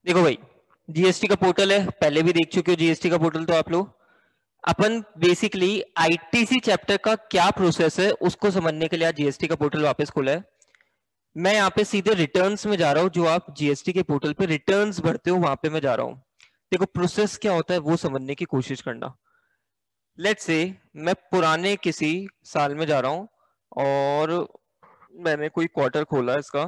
देखो भाई, जीएसटी का पोर्टल है, पहले भी देख चुके हो जीएसटी का पोर्टल तो आप लोग। अपन बेसिकली आईटीसी चैप्टर का क्या प्रोसेस है उसको समझने के लिए आज जीएसटी का पोर्टल वापस खोला है। मैं यहाँ पे सीधे रिटर्न्स में जा रहा हूँ, जो आप जीएसटी के पोर्टल पे रिटर्न्स भरते हो वहां पे मैं जा रहा हूँ। देखो प्रोसेस क्या होता है वो समझने की कोशिश करना। लेट्स से मैं पुराने किसी साल में जा रहा हूँ और मैंने कोई क्वार्टर खोला इसका।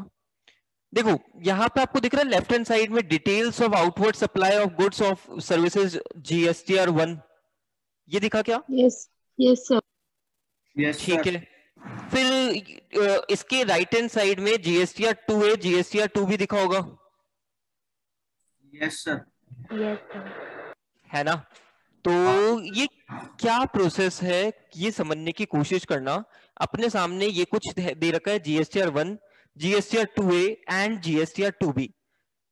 देखो यहाँ पे आपको दिख रहा है लेफ्ट हैंड साइड में details of outward supply of goods of services GSTR 1, ये दिखा क्या? Yes, yes sir. यस ठीक सर। है। फिर इसके राइट हैंड साइड में GSTR 2 है, GSTR 2 भी दिखा होगा, यस सर। Yes sir. है ना? तो ये क्या प्रोसेस है ये समझने की कोशिश करना। अपने सामने ये कुछ दे रखा है, GSTR 1, GSTR 2A and GSTR 2B,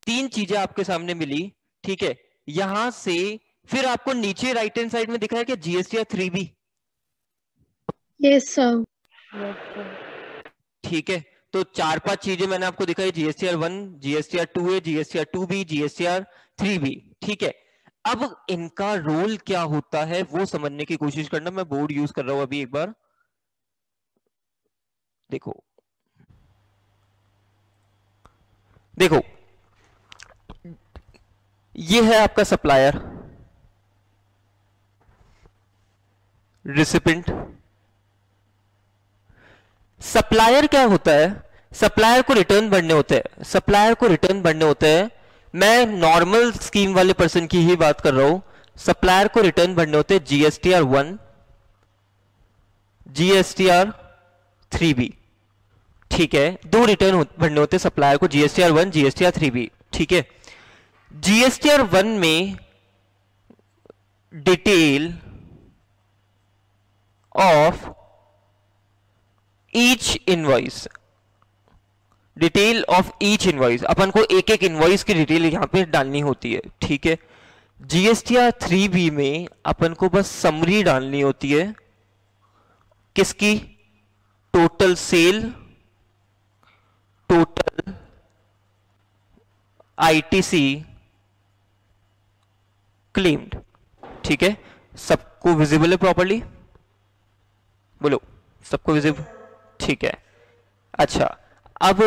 तीन चीजें आपके सामने मिली। ठीक है, यहां से फिर आपको नीचे राइट हैंड साइड में दिखा है कि GSTR 3B। Yes sir. ठीक है, तो चार पांच चीजें मैंने आपको दिखाई, GSTR 1, GSTR 2A, GSTR 2B, GSTR 3B। ठीक है, अब इनका रोल क्या होता है वो समझने की कोशिश करना। मैं बोर्ड यूज कर रहा हूं अभी, एक बार देखो। देखो ये है आपका सप्लायर, रिसिपेंट। सप्लायर क्या होता है? सप्लायर को रिटर्न भरने होते हैं, सप्लायर को रिटर्न भरने होते हैं। मैं नॉर्मल स्कीम वाले पर्सन की ही बात कर रहा हूं। सप्लायर को रिटर्न भरने होते हैं GSTR 1, GSTR 3B। ठीक है, दो रिटर्न भरने होते हैं सप्लायर को, GSTR 1, GSTR 3B। ठीक है, GSTR 1 में detail of each invoice, detail of each invoice, अपन को एक एक इनवॉइस की डिटेल यहां पे डालनी होती है। ठीक है, GSTR 3B में अपन को बस समरी डालनी होती है, किसकी? Total sale, total ITC claimed. ठीक है, सबको विजिबल है प्रॉपर्ली? बोलो, सबको विजिबल? ठीक है। अच्छा, अब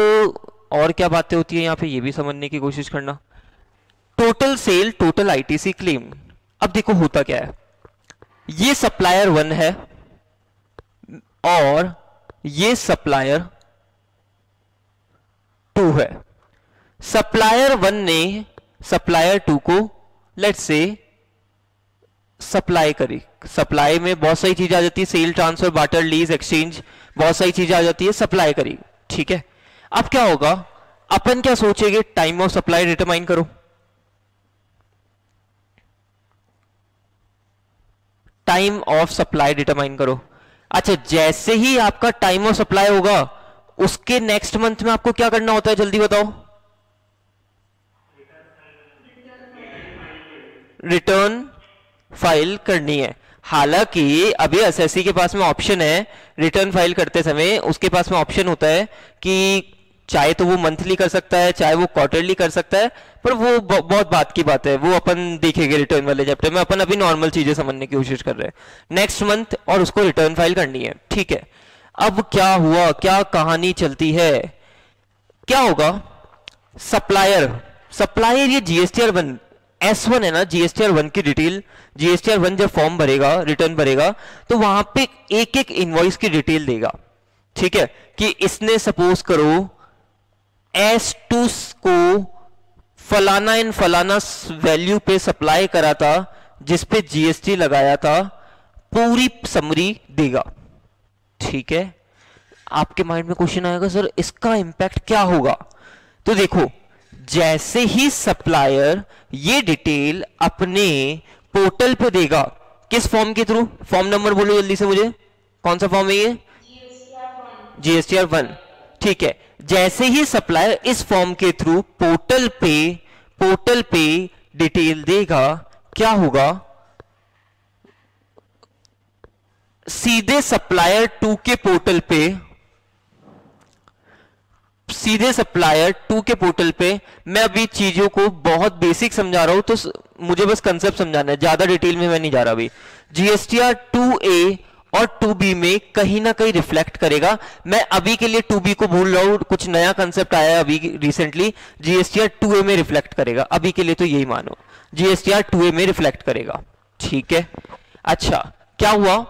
और क्या बातें होती है यहां पे ये भी समझने की कोशिश करना। Total sale, total ITC claim. अब देखो होता क्या है, ये सप्लायर 1 है और ये सप्लायर 2 है। सप्लायर 1 ने सप्लायर 2 को लेट्स से सप्लाई करी। सप्लाई में बहुत सारी चीजें आ जाती है, sale, transfer, barter, lease, exchange, बहुत सारी चीजें आ जाती है। सप्लाई करी, ठीक है। अब क्या होगा, अपन क्या सोचेंगे? टाइम ऑफ सप्लाई डिटरमाइन करो। टाइम ऑफ सप्लाई डिटरमाइन करो। अच्छा, जैसे ही आपका टाइम ऑफ सप्लाई होगा उसके नेक्स्ट मंथ में आपको क्या करना होता है, जल्दी बताओ? रिटर्न फाइल करनी है। हालांकि अभी एसएससी के पास में ऑप्शन है, रिटर्न फाइल करते समय उसके पास में ऑप्शन होता है कि चाहे तो वो मंथली कर सकता है, चाहे वो क्वार्टरली कर सकता है, पर वो बहुत बात की बात है, वो अपन देखेंगे रिटर्न वाले चैप्टर में। अपन अभी नॉर्मल चीजें समझने की कोशिश कर रहे हैं। नेक्स्ट मंथ और उसको रिटर्न फाइल करनी है, ठीक है। अब क्या हुआ, क्या कहानी चलती है, क्या होगा? सप्लायर, सप्लायर ये GSTR 1 S1 है ना, GSTR 1 की डिटेल, GSTR 1 जब फॉर्म भरेगा, रिटर्न भरेगा, तो वहां पे एक एक इनवॉइस की डिटेल देगा। ठीक है, कि इसने सपोज करो S2 को फलाना इन फलाना वैल्यू पे सप्लाई करा था, जिसपे GST लगाया था, पूरी समरी देगा। ठीक है, आपके माइंड में क्वेश्चन आएगा, सर इसका इंपैक्ट क्या होगा? तो देखो, जैसे ही सप्लायर ये डिटेल अपने पोर्टल पे देगा, किस फॉर्म के थ्रू? फॉर्म नंबर बोलो जल्दी से मुझे, कौन सा फॉर्म है ये? GSTR 1। ठीक है, जैसे ही सप्लायर इस फॉर्म के थ्रू पोर्टल पे डिटेल देगा, क्या होगा? सीधे सप्लायर 2 के पोर्टल पे सीधे सप्लायर टू के पोर्टल पे, मैं अभी चीजों को बहुत बेसिक समझा रहा हूं, तो मुझे बस कंसेप्ट समझाना है, ज्यादा डिटेल में मैं नहीं जा रहा अभी। जीएसटीआर 2A और 2B में कहीं ना कहीं रिफ्लेक्ट करेगा। मैं अभी के लिए 2B को भूल रहा हूं, कुछ नया कंसेप्ट आया है अभी रिसेंटली, जीएसटीआर 2A में रिफ्लेक्ट करेगा, अभी के लिए तो यही मानो, जीएसटीआर 2A में रिफ्लेक्ट करेगा। ठीक है, अच्छा क्या हुआ,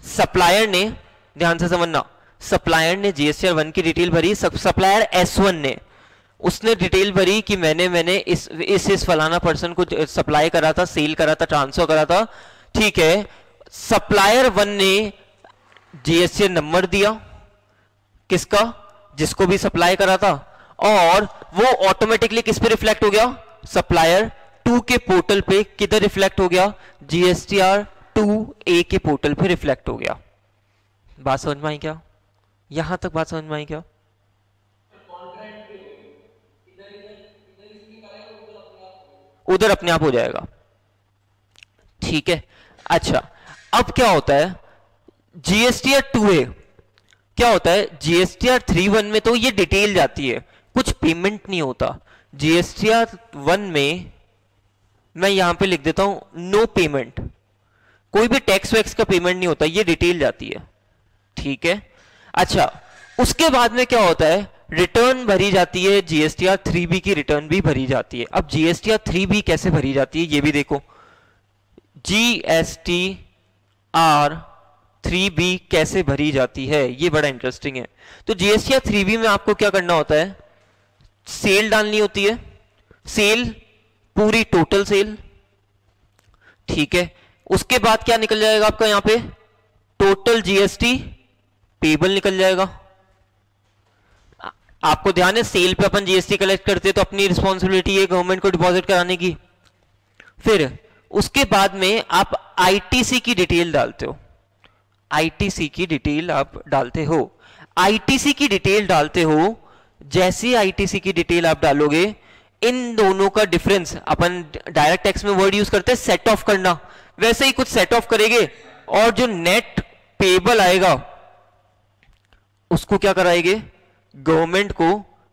सप्लायर ने, ध्यान से समझना, सप्लायर ने जीएसटीआर 1 की डिटेल भरी, सप्लायर S1 ने, उसने डिटेल भरी कि मैंने इस फलाना पर्सन को सप्लाई करा था, सेल करा था, ट्रांसफर करा था। ठीक है, सप्लायर 1 ने जीएसटीआर नंबर दिया, किसका, जिसको भी सप्लाई करा था, और वो ऑटोमेटिकली किस पे रिफ्लेक्ट हो गया, सप्लायर 2 के पोर्टल पे। किधर रिफ्लेक्ट हो गया, जीएसटीआर 2A के पोर्टल पे रिफ्लेक्ट हो गया। बात समझ में आई क्या, यहां तक बात समझ में आई क्या? उधर अपने आप हो जाएगा। ठीक है, अच्छा अब क्या होता है, जीएसटीआर 2A क्या होता है, जीएसटीआर 3.1 में तो ये डिटेल जाती है, कुछ पेमेंट नहीं होता। जीएसटीआर 1 में मैं यहां पे लिख देता हूं नो पेमेंट, कोई भी टैक्स वैक्स का पेमेंट नहीं होता, ये डिटेल जाती है। ठीक है, अच्छा उसके बाद में क्या होता है, रिटर्न भरी जाती है, जीएसटीआर 3B की रिटर्न भी भरी जाती है। अब जीएसटीआर 3B कैसे भरी जाती है ये भी देखो, जीएसटीआर 3B कैसे भरी जाती है, ये बड़ा इंटरेस्टिंग है। तो जीएसटीआर 3B में आपको क्या करना होता है, सेल डालनी होती है, सेल पूरी टोटल सेल। ठीक है, उसके बाद क्या निकल जाएगा आपका यहां पे, टोटल जीएसटी पेबल निकल जाएगा। आपको ध्यान है सेल पे अपन जीएसटी कलेक्ट करते हैं तो अपनी रिस्पॉन्सिबिलिटी है गवर्नमेंट को डिपॉजिट कराने की। फिर उसके बाद में आप आईटीसी की डिटेल डालते हो, आईटीसी की डिटेल आप डालते हो, आईटीसी की डिटेल डालते हो। जैसे आईटीसी की डिटेल आप डालोगे, इन दोनों का डिफरेंस, अपन डायरेक्ट टैक्स में वर्ड यूज करते हैं सेट ऑफ करना, वैसे ही कुछ सेट ऑफ करेंगे और जो नेट पेबल आएगा उसको क्या कराएंगे, गवर्नमेंट को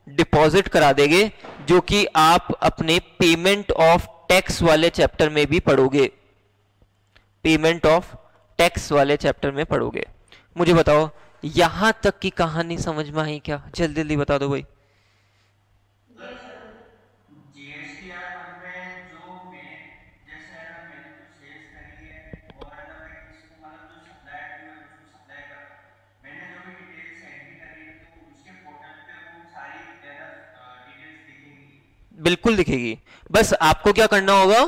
डिपॉजिट करा देंगे, जो कि आप अपने पेमेंट ऑफ टैक्स वाले चैप्टर में भी पढ़ोगे, पेमेंट ऑफ टैक्स वाले चैप्टर में पढ़ोगे। मुझे बताओ यहां तक की कहानी समझ में आई क्या, जल्दी जल्दी बता दो भाई। जीएसटीआर 1 में जो मैंने, जैसे अगर मैंने कुछ सेल्स करी है और अगर मैं किसी को, मतलब जो सप्लायर 2 है उसको सप्लाई कर रहा हूँ, मैंने जो भी डिटेल्स एंट्री करी है तो उसके पोर्टल पे वो सारी डिटेल्स दिखेंगी। बिल्कुल दिखेगी, बस आपको क्या करना होगा,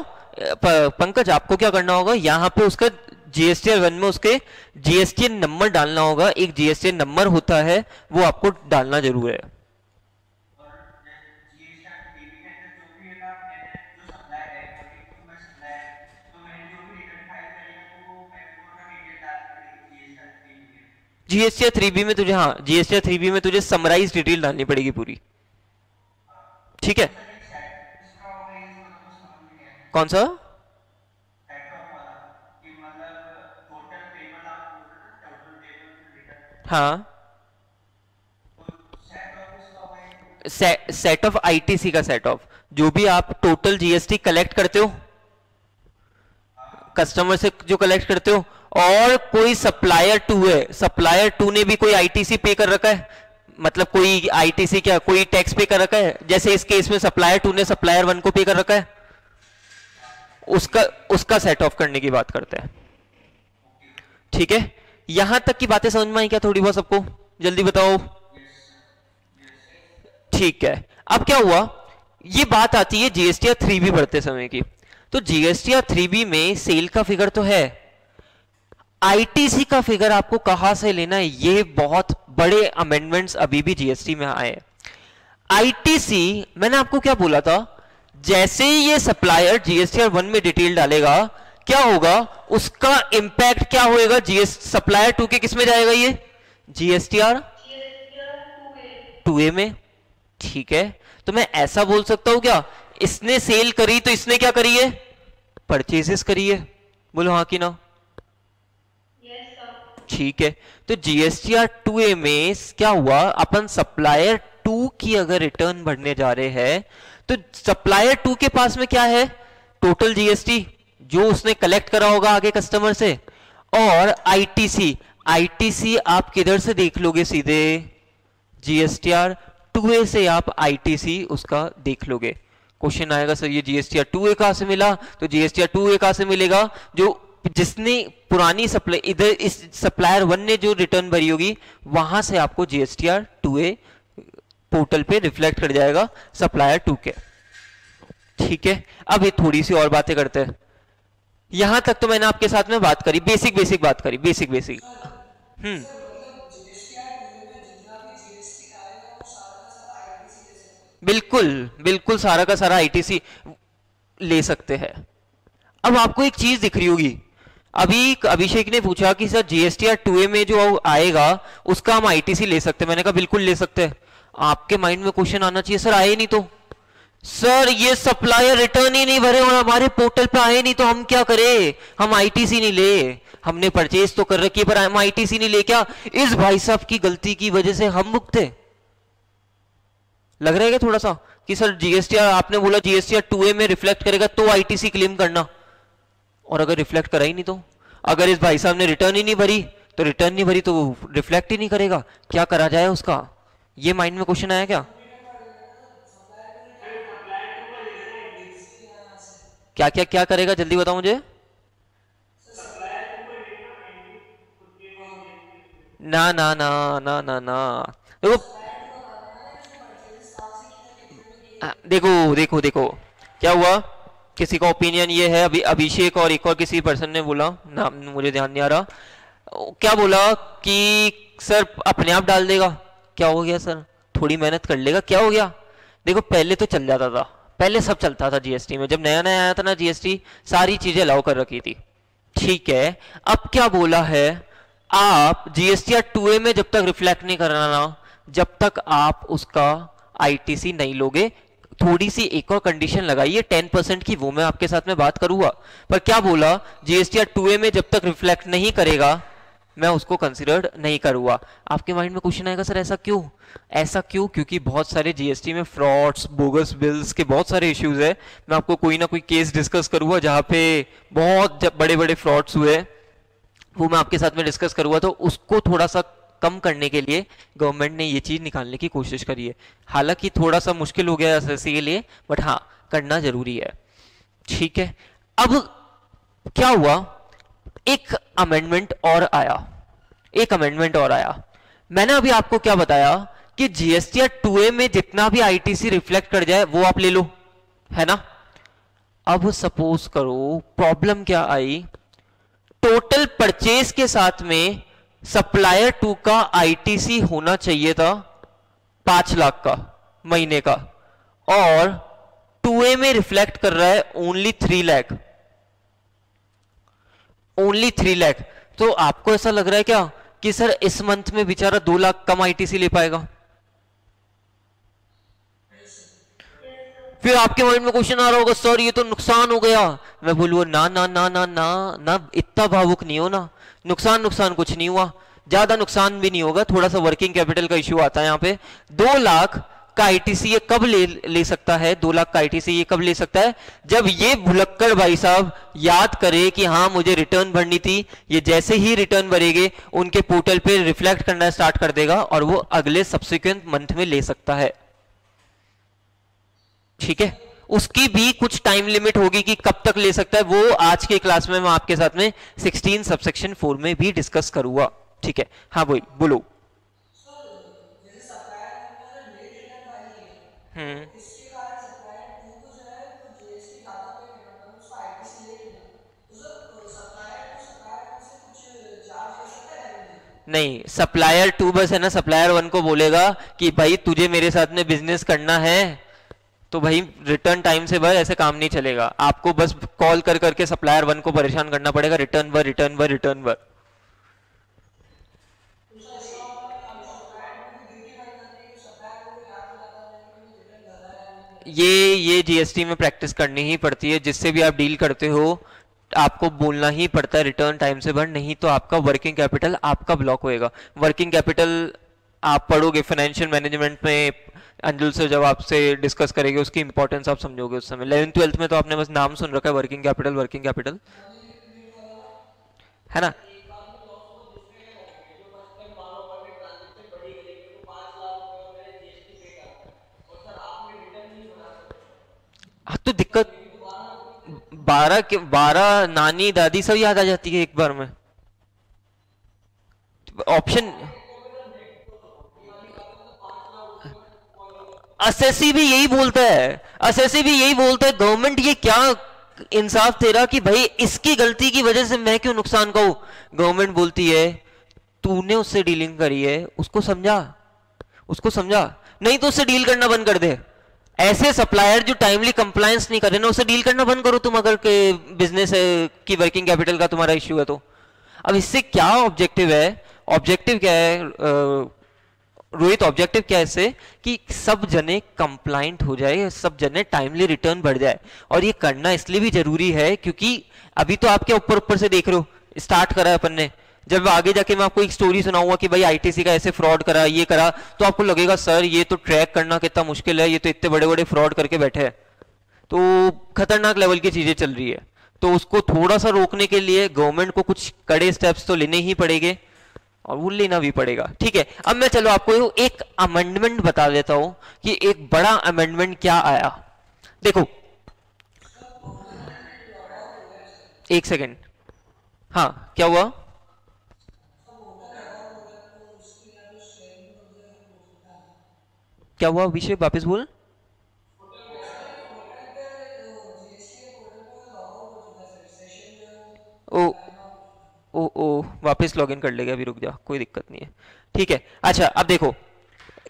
पंकज आपको क्या करना होगा, यहां पे उसका जीएसटीआर 1 में उसके जीएसटीआर नंबर डालना होगा, एक जीएसटीआर नंबर होता है वो आपको डालना जरूर है। और जीएसटीआर 3 के अंदर जो भी है ना, मैंने जो सप्लायर है, अकॉर्डिंग टू माय सप्लायर, तो मैंने जो भी रिटर्न फाइल करी है तो वो मेरे को ना डिटेल डालनी पड़ेगी जीएसटीआर 3 के अंदर। जीएसटीआर 3B में तुझे, हाँ जीएसटीआर 3B में तुझे समराइज डिटेल डालनी पड़ेगी पूरी। ठीक है, कौन सा, हाँ सेट ऑफ आईटीसी का सेट ऑफ, जो भी आप टोटल जीएसटी कलेक्ट करते हो कस्टमर से, जो कलेक्ट करते हो, और कोई सप्लायर 2 है, सप्लायर 2 ने भी कोई आईटीसी पे कर रखा है, मतलब कोई आईटीसी क्या, कोई टैक्स पे कर रखा है, जैसे इस केस में सप्लायर 2 ने सप्लायर 1 को पे कर रखा है, उसका सेट ऑफ करने की बात करते हैं। ठीक है, यहां तक की बातें समझ में आई क्या थोड़ी बहुत सबको, जल्दी बताओ। ठीक है, अब क्या हुआ, ये बात आती है जीएसटीआर 3B बढ़ते समय की। तो जीएसटीआर 3B में सेल का फिगर तो है, आईटीसी का फिगर आपको कहां से लेना है, ये बहुत बड़े अमेंडमेंट्स अभी भी जीएसटी में आए हैं। आईटीसी मैंने आपको क्या बोला था, जैसे ही ये सप्लायर जीएसटीआर 1 में डिटेल डालेगा क्या होगा, उसका इंपैक्ट क्या होएगा, जीएस सप्लायर 2 के किस में जाएगा, ये जीएसटीआर 2A में। ठीक है, तो मैं ऐसा बोल सकता हूं क्या, इसने सेल करी तो इसने क्या करी है, परचेजेस करी है, बोलो हाँ कि ना। ठीक है, तो जीएसटीआर 2A में क्या हुआ, अपन सप्लायर 2 टू की अगर रिटर्न भरने जा रहे हैं तो सप्लायर टू के पास में क्या है, टोटल जीएसटी जो उसने कलेक्ट करा होगा आगे कस्टमर से, और आईटीसी। आईटीसी आप किधर से देख लोगे, सीधे जीएसटीआर 2A से आप आईटीसी उसका देख लोगे। क्वेश्चन आएगा सर ये जीएसटीआर 2A कहां से मिला, तो जीएसटीआर 2A कहां से मिलेगा, जो जिसने पुरानी सप्लाई इधर इस सप्लायर 1 ने जो रिटर्न भरी होगी वहां से आपको जीएसटीआर 2A पोर्टल पे रिफ्लेक्ट कर जाएगा सप्लायर 2 के। ठीक है, अब ये थोड़ी सी और बातें करते हैं। यहां तक तो मैंने आपके साथ में बात करी, बेसिक बात करी, बेसिक। बिल्कुल सारा का सारा आईटीसी ले सकते हैं। अब आपको एक चीज दिख रही होगी, अभी अभिषेक ने पूछा कि सर जीएसटीआर 2A में जो आएगा उसका हम आईटीसी ले सकते हैं। मैंने कहा बिल्कुल ले सकते हैं। आपके माइंड में क्वेश्चन आना चाहिए सर आए नहीं तो, सर ये सप्लायर रिटर्न ही नहीं भरे और हमारे पोर्टल पे आए नहीं तो हम क्या करें, हम आईटीसी नहीं ले, हमने परचेज तो कर रखी है पर हम आईटीसी नहीं ले, क्या इस भाई साहब की गलती की वजह से हम मुक्त लग रहा है क्या थोड़ा सा कि सर जीएसटीआर आपने बोला जीएसटीआर 2A में रिफ्लेक्ट करेगा तो आईटीसी क्लेम करना, और अगर रिफ्लेक्ट करा ही नहीं तो, अगर इस भाई साहब ने रिटर्न ही नहीं भरी तो रिटर्न नहीं भरी तो रिफ्लेक्ट ही नहीं करेगा, क्या करा जाए उसका, ये माइंड में क्वेश्चन आया क्या? क्या करेगा जल्दी बताओ मुझे। ना ना ना ना ना ना देखो क्या हुआ, किसी का ओपिनियन ये है, अभी अभिषेक और एक और किसी पर्सन ने बोला, नाम मुझे ध्यान नहीं आ रहा, क्या बोला कि सर अपने आप डाल देगा। क्या हो गया सर, थोड़ी मेहनत कर लेगा, क्या हो गया? देखो पहले तो चल जाता था, पहले सब चलता था जीएसटी में, जब नया नया आया था ना जीएसटी सारी चीजें अलाउ कर रखी थी। ठीक है, अब क्या बोला है, आप जीएसटीआर 2A में जब तक रिफ्लेक्ट नहीं कराना जब तक आप उसका आईटीसी नहीं लोगे। थोड़ी सी एक और कंडीशन लगाई है 10% की, वो मैं आपके साथ में बात करूंगा, पर क्या बोला जीएसटीआर 2A में जब तक रिफ्लेक्ट नहीं करेगा मैं उसको कंसिडर्ड नहीं करूंगा। आपके माइंड में क्वेश्चन आएगा सर ऐसा क्यों, क्योंकि बहुत सारे जीएसटी में फ्रॉड्स, बोगस बिल्स के बहुत सारे इश्यूज है। मैं आपको कोई ना कोई केस डिस्कस करूंगा जहां पे बहुत बड़े बड़े फ्रॉड्स हुए, वो मैं आपके साथ में डिस्कस करूंगा, तो उसको थोड़ा सा कम करने के लिए गवर्नमेंट ने ये चीज निकालने की कोशिश करी है। हालांकि थोड़ा सा मुश्किल हो गया एसएससी के लिए, बट हाँ करना जरूरी है। ठीक है, अब क्या हुआ, एक अमेंडमेंट और आया। मैंने अभी आपको क्या बताया कि जीएसटीआर 2A में जितना भी आईटीसी रिफ्लेक्ट कर जाए वो आप ले लो, है ना। अब सपोज करो प्रॉब्लम क्या आई, टोटल परचेज के साथ में सप्लायर 2 का आईटीसी होना चाहिए था 5 लाख का महीने का, और 2A में रिफ्लेक्ट कर रहा है ओनली 3 लाख। तो आपको ऐसा लग रहा है क्या कि सर इस मंथ में बेचारा 2 लाख कम आईटीसी ले पाएगा? फिर आपके माइंड में क्वेश्चन आ रहा होगा सर ये तो नुकसान हो गया। मैं बोलूँ ना ना ना ना ना ना, इतना भावुक नहीं हो ना, नुकसान कुछ नहीं हुआ, ज्यादा नुकसान भी नहीं होगा, थोड़ा सा वर्किंग कैपिटल का इश्यू आता है यहाँ पे। 2 लाख का आईटीसी ये कब ले सकता है, 2 लाख का आईटीसी ये कब ले सकता है, जब ये भुलक्कड़ भाई साहब याद करे कि हाँ मुझे रिटर्न भरनी थी। ये जैसे ही रिटर्न भरेंगे उनके पोर्टल पे रिफ्लेक्ट करना स्टार्ट कर देगा और वो अगले सब्सिक्वेंट मंथ में ले सकता है। ठीक है, उसकी भी कुछ टाइम लिमिट होगी कि कब तक ले सकता है, वो आज के क्लास में मैं आपके साथ में 16 सबसेक्शन 4 में भी डिस्कस करूंगा। ठीक है, हाँ बोलो। नहीं, सप्लायर 2 बस है ना, सप्लायर 1 को बोलेगा कि भाई तुझे मेरे साथ में बिजनेस करना है तो भाई रिटर्न टाइम से भर, ऐसे काम नहीं चलेगा। आपको बस कॉल कर करके सप्लायर 1 को परेशान करना पड़ेगा, रिटर्न भर। ये जीएसटी में प्रैक्टिस करनी ही पड़ती है, जिससे भी आप डील करते हो आपको बोलना ही पड़ता है रिटर्न टाइम से भर, नहीं तो आपका वर्किंग कैपिटल आपका ब्लॉक होएगा। वर्किंग कैपिटल आप पढ़ोगे फाइनेंशियल मैनेजमेंट में, अंजुल सर जब आपसे डिस्कस करेंगे उसकी इंपॉर्टेंस आप समझोगे उस समय। 11th 12th में तो आपने बस नाम सुन रखा है वर्किंग कैपिटल, है ना। हाँ तो दिक्कत 12 नानी दादी सब याद आ जाती है एक बार में। ऑप्शन असेसी भी यही बोलता है, असेसी भी यही बोलता है, गवर्नमेंट ये क्या इंसाफ तेरा कि भाई इसकी गलती की वजह से मैं क्यों नुकसान कहूं। गवर्नमेंट बोलती है तूने उससे डीलिंग करी है, उसको समझा, उसको समझा, नहीं तो उससे डील करना बंद कर दे। ऐसे सप्लायर जो टाइमली कंप्लायंस नहीं कर रहे ना, उससे डील करना बंद करो तुम, अगर के बिजनेस की वर्किंग कैपिटल का तुम्हारा इश्यू है तो। अब इससे क्या ऑब्जेक्टिव है, ऑब्जेक्टिव क्या है रोहित, ऑब्जेक्टिव क्या है इससे कि सब जने कंप्लाइंट हो जाए, सब जने टाइमली रिटर्न बढ़ जाए। और ये करना इसलिए भी जरूरी है क्योंकि अभी तो आपके ऊपर ऊपर से देख रहे हो, स्टार्ट करा है अपन ने, जब आगे जाके मैं आपको एक स्टोरी सुनाऊंगा कि भाई आईटीसी का ऐसे फ्रॉड करा, ये करा, तो आपको लगेगा सर ये तो ट्रैक करना कितना मुश्किल है, ये तो इतने बड़े बड़े फ्रॉड करके बैठे हैं, तो खतरनाक लेवल की चीजें चल रही है। तो उसको थोड़ा सा रोकने के लिए गवर्नमेंट को कुछ कड़े स्टेप्स तो लेने ही पड़ेंगे और वो लेना भी पड़ेगा। ठीक है, अब मैं चलो आपको एक अमेंडमेंट बता देता हूं कि एक बड़ा अमेंडमेंट क्या आया। देखो एक सेकेंड, हाँ क्या हुआ? क्या हुआ अभिषेक, वापस बोल। ओ ओ वापस लॉगिन कर लेगा, अभी रुक जा, कोई दिक्कत नहीं है। ठीक है, अच्छा अब देखो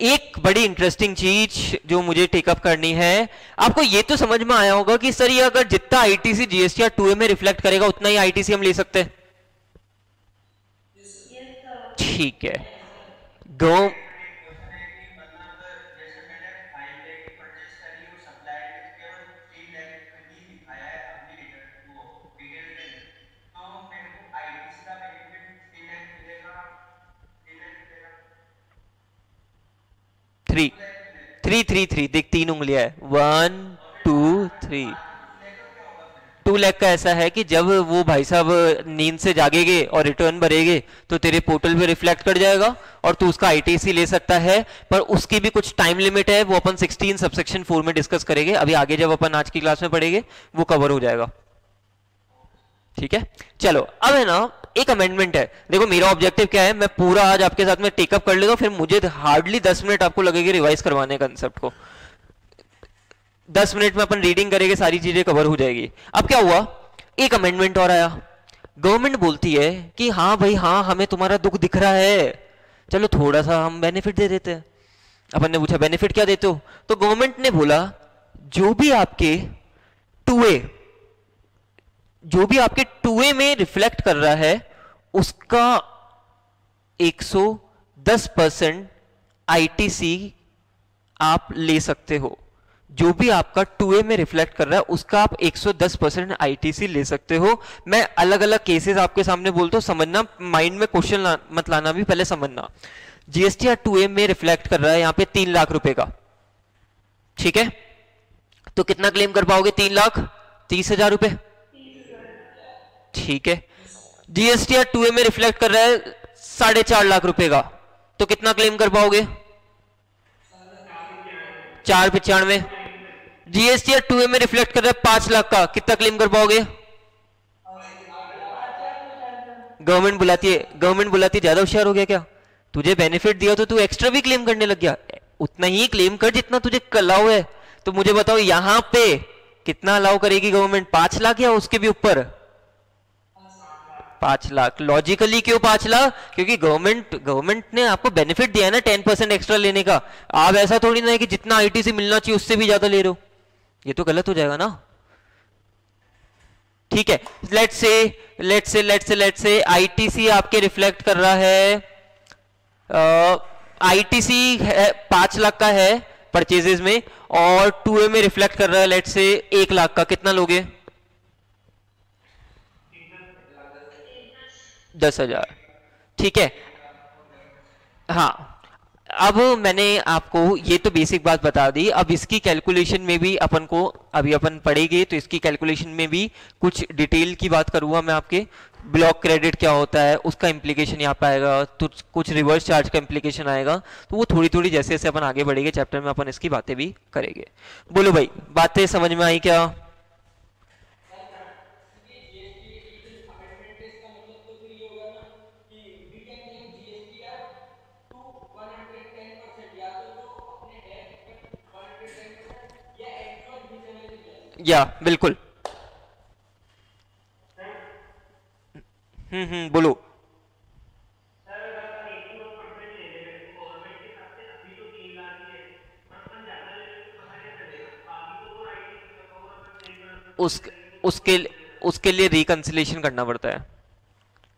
एक बड़ी इंटरेस्टिंग चीज जो मुझे टेकअप करनी है, आपको ये तो समझ में आया होगा कि सर ये अगर जितना आईटीसी जीएसटीआर 2A में रिफ्लेक्ट करेगा उतना ही आईटीसी हम ले सकते हैं। ठीक है, go three three three three देख, 3 उंगलियां है, 1 2 3। 2 लाख का ऐसा है कि जब वो भाई साहब नींद से जागेंगे और रिटर्न भरेंगे तो तेरे पोर्टल पे रिफ्लेक्ट कर जाएगा और तू उसका आईटीसी ले सकता है, पर उसकी भी कुछ टाइम लिमिट है, वो अपन 16 सबसेक्शन 4 में डिस्कस करेंगे, अभी आगे जब अपन आज की क्लास में पढ़ेंगे वो कवर हो जाएगा। ठीक है, चलो अब है ना एक अमेंडमेंट है। देखो मेरा ऑब्जेक्टिव क्या है, मैं पूरा आज आपके साथ में टेकअप कर लेगा, फिर मुझे हार्डली 10 मिनट आपको लगेगी रिवाइज करवाने कंसेप्ट को। 10 मिनट में अपन रीडिंग करेंगे, सारी चीजें कवर हो जाएगी। अब क्या हुआ, एक अमेंडमेंट और आया। गवर्नमेंट बोलती है कि हाँ भाई हाँ, हमें तुम्हारा दुख दिख रहा है, चलो थोड़ा सा हम बेनिफिट दे देते हैं। अपन ने पूछा बेनिफिट क्या देते हो, तो गवर्नमेंट ने बोला जो भी आपके 2A में रिफ्लेक्ट कर रहा है उसका 110% आईटीसी आप ले सकते हो। जो भी आपका 2A में रिफ्लेक्ट कर रहा है उसका आप 110% आईटीसी ले सकते हो। मैं अलग अलग केसेस आपके सामने बोलता हूं, समझना, माइंड में क्वेश्चन मत लाना, भी पहले समझना। जीएसटीआर 2A में रिफ्लेक्ट कर रहा है यहां पे 3 लाख रुपए का, ठीक है, तो कितना क्लेम कर पाओगे? 3,30,000 रुपए, ठीक है। जीएसटीआर 2A में रिफ्लेक्ट कर रहा है 4.5 लाख रुपए का, तो कितना क्लेम कर पाओगे? 495। जीएसटीआर 2A में रिफ्लेक्ट कर रहा है 5 लाख का, कितना क्लेम कर पाओगे? गवर्नमेंट बुलाती है, ज्यादा होशियार हो गया क्या? तुझे बेनिफिट दिया तो तू एक्स्ट्रा भी क्लेम करने लग गया। उतना ही क्लेम कर जितना तुझे अलाउ है। तो मुझे बताओ यहां पे कितना अलाउ करेगी गवर्नमेंट, 5 लाख या उसके भी ऊपर? 5 लाख। लॉजिकली क्यों 5 लाख? क्योंकि गवर्नमेंट ने आपको बेनिफिट दिया है ना 10% एक्स्ट्रा लेने का। आप ऐसा थोड़ी ना है कि जितना आईटीसी मिलना चाहिए उससे भी ज्यादा ले रहे हो, ये तो गलत हो जाएगा ना। ठीक है, लेट्स से आईटीसी आपके रिफ्लेक्ट कर रहा है, आईटीसी 5 लाख का है परचेजेस में, और 2A में रिफ्लेक्ट कर रहा है लेट्स से 1 लाख का, कितना लोगे? 10,000, ठीक है। हाँ अब मैंने आपको ये तो बेसिक बात बता दी, अब इसकी कैलकुलेशन में भी अपन को अभी अपन पढ़ेंगे, तो इसकी कैलकुलेशन में भी कुछ डिटेल की बात करूंगा मैं आपके। ब्लॉक क्रेडिट क्या होता है उसका इम्प्लीकेशन यहाँ पे आएगा, तो कुछ रिवर्स चार्ज का इम्प्लीकेशन आएगा, तो वो थोड़ी थोड़ी जैसे जैसे अपन आगे बढ़ेंगे चैप्टर में अपन इसकी बातें भी करेंगे। बोलो भाई, बातें समझ में आई क्या? या बिल्कुल। बोलो। उस उसके उसके लिए रिकंसिलेशन करना पड़ता है।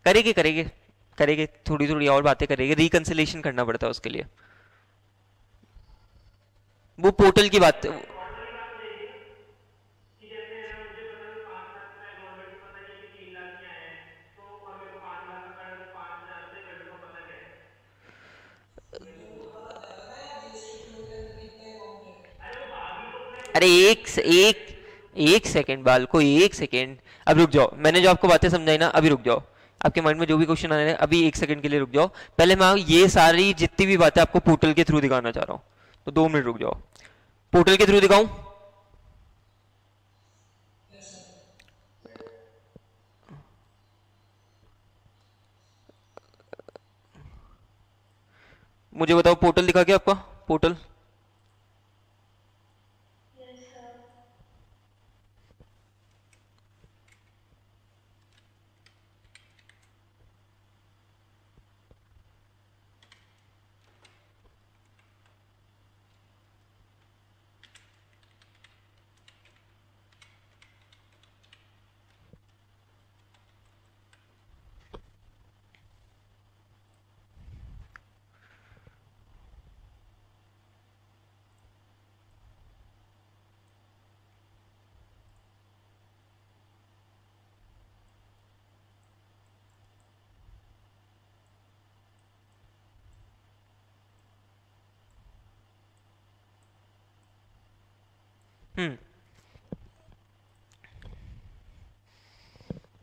करेंगे करेंगे करेंगे, थोड़ी थोड़ी और बातें करेंगे, रिकंसिलेशन करना पड़ता है उसके लिए। वो पोर्टल की बात, अरे एक सेकंड बाल को, एक सेकंड, अब रुक जाओ। मैंने जो आपको बातें समझाई ना, अभी रुक जाओ। आपके माइंड में जो भी क्वेश्चन आ रहे हैं अभी एक सेकंड के लिए रुक जाओ। पहले मैं ये सारी जितनी भी बातें आपको पोर्टल के थ्रू दिखाना चाह रहा हूँ, तो 2 मिनट रुक जाओ। पोर्टल के थ्रू दिखाऊं? मुझे बताओ, पोर्टल दिखा के आपका पोर्टल?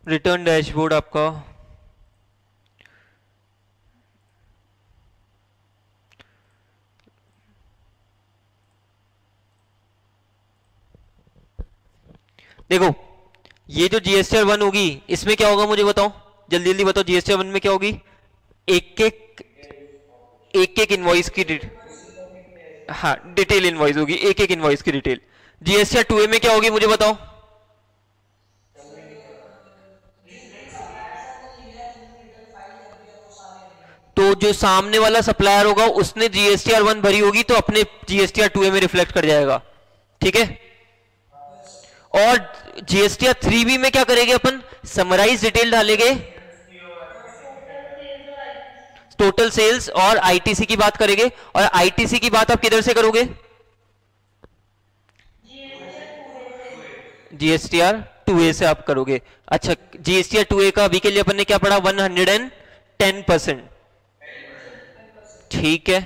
रिटर्न डैशबोर्ड आपका देखो, ये जो जीएसटीआर 1 होगी इसमें क्या होगा मुझे बताओ, जल्दी जल्दी बताओ। जीएसटीआर 1 में क्या होगी? एक एक इनवॉइस की हाँ डिटेल इनवॉइस होगी, एक एक इनवॉइस की डिटेल। जीएसटीआर 2A में क्या होगी मुझे बताओ? तो जो सामने वाला सप्लायर होगा उसने जीएसटीआर 1 भरी होगी तो अपने जीएसटीआर 2A में रिफ्लेक्ट कर जाएगा, ठीक है। और जीएसटीआर 3B में क्या करेंगे अपन? समराइज डिटेल डालेंगे, टोटल सेल्स और आईटीसी की बात करेंगे। और आईटीसी की बात आप किधर से करोगे? जीएसटीआर 2A से आप करोगे। अच्छा, जीएसटीआर 2A का अभी के लिए अपन ने क्या पढ़ा? 110%। ठीक है,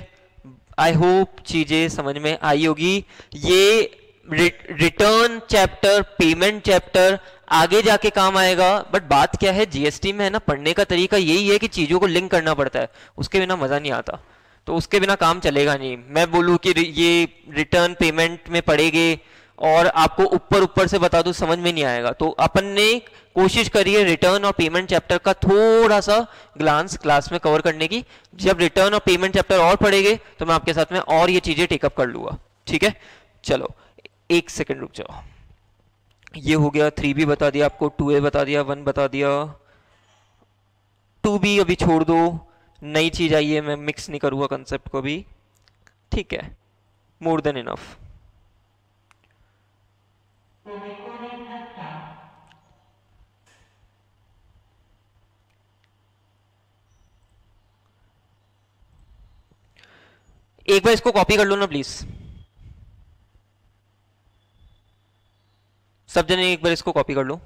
आई होप चीजें समझ में आई होगी। ये रिटर्न चैप्टर, पेमेंट चैप्टर आगे जाके काम आएगा। बट बात क्या है, जीएसटी में है ना, पढ़ने का तरीका यही है कि चीजों को लिंक करना पड़ता है, उसके बिना मजा नहीं आता, तो उसके बिना काम चलेगा नहीं। मैं बोलूं कि ये रिटर्न पेमेंट में पढ़ेंगे और आपको ऊपर ऊपर से बता दूं, समझ में नहीं आएगा। तो अपन ने कोशिश करी है रिटर्न और पेमेंट चैप्टर का थोड़ा सा ग्लांस क्लास में कवर करने की। जब रिटर्न और पेमेंट चैप्टर और पढ़ेंगे तो मैं आपके साथ में और ये चीजें टेकअप कर लूंगा, ठीक है। चलो एक सेकंड रुक जाओ। ये हो गया 3B बता दिया आपको, 2A बता दिया, 1 बता दिया, 2B अभी छोड़ दो, नई चीज आई है, मैं मिक्स नहीं करूंगा कंसेप्ट को भी, ठीक है, मोर देन इनफ। एक बार इसको कॉपी कर लो ना प्लीज, सब जने एक बार इसको कॉपी कर लो।